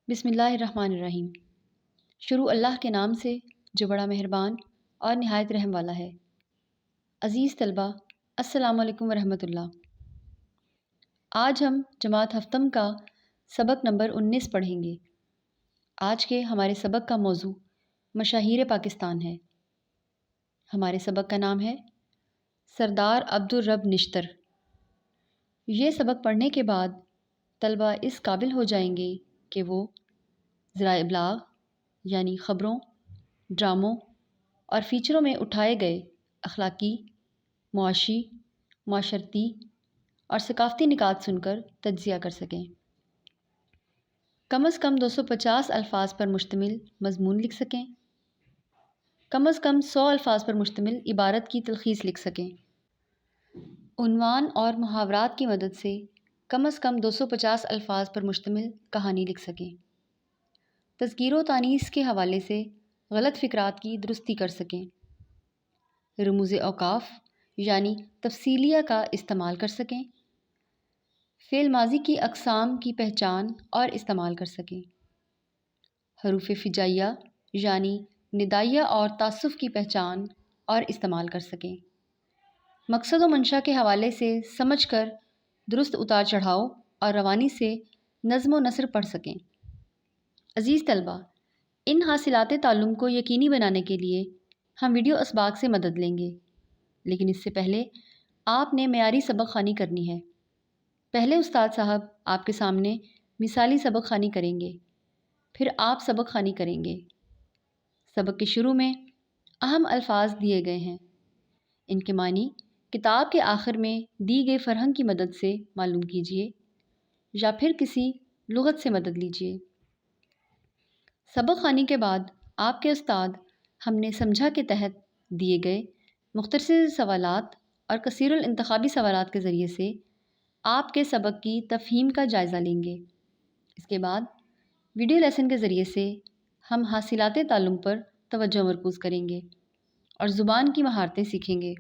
بسم اللہ الرحمن الرحیم۔ شروع اللہ کے نام سے جو بڑا مہربان اور نہایت رحم والا ہے۔ عزیز طلبہ، السلام علیکم ورحمۃ اللہ۔ آج ہم جماعت ہفتم کا سبق نمبر 19 پڑھیں گے۔ آج کے ہمارے سبق کا موضوع مشاہیر پاکستان ہے۔ ہمارے سبق کا نام ہے سردار عبدالرب نشتر۔ یہ سبق پڑھنے کے بعد طلبہ اس قابل ہو جائیں گے کہ وہ ذرائع ابلاغ یعنی خبروں، ڈراموں اور فیچروں میں اٹھائے گئے اخلاقی، معاشی، معاشرتی اور ثقافتی نکات سن کر تجزیہ کر سکیں۔ کم از کم 250 الفاظ پر مشتمل مضمون لکھ سکیں۔ کم از کم 100 الفاظ پر مشتمل عبارت کی تلخیص لکھ سکیں۔ عنوان اور محاورات کی مدد سے کم از کم 250 الفاظ پر مشتمل کہانی لکھ سکیں۔ تذکیر و تانیث کے حوالے سے غلط فکرات کی درستی کر سکیں۔ رموز اوقاف یعنی تفصیلیہ کا استعمال کر سکیں۔ فعل ماضی کی اقسام کی پہچان اور استعمال کر سکیں۔ حروف فجائیہ یعنی ندائیہ اور تعسف کی پہچان اور استعمال کر سکیں۔ مقصد و منشا کے حوالے سے سمجھ کر درست اتار چڑھاؤ اور روانی سے نظم و نثر پڑھ سکیں۔ عزیز طلبہ، ان حاصلات تعلم کو یقینی بنانے کے لیے ہم ویڈیو اسباق سے مدد لیں گے، لیکن اس سے پہلے آپ نے معیاری سبق خوانی کرنی ہے۔ پہلے استاد صاحب آپ کے سامنے مثالی سبق خوانی کریں گے، پھر آپ سبق خوانی کریں گے۔ سبق کے شروع میں اہم الفاظ دیے گئے ہیں۔ ان کے معنی کتاب کے آخر میں دی گئے فرہنگ کی مدد سے معلوم کیجیے یا پھر کسی لغت سے مدد لیجیے۔ سبق خوانی کے بعد آپ کے استاد ہم نے سمجھا کے تحت دیے گئے مختصر سوالات اور کثیر الانتخابی سوالات کے ذریعے سے آپ کے سبق کی تفہیم کا جائزہ لیں گے۔ اس کے بعد ویڈیو لیسن کے ذریعے سے ہم حاصلات تعلم پر توجہ مرکوز کریں گے اور زبان کی مہارتیں سیکھیں گے۔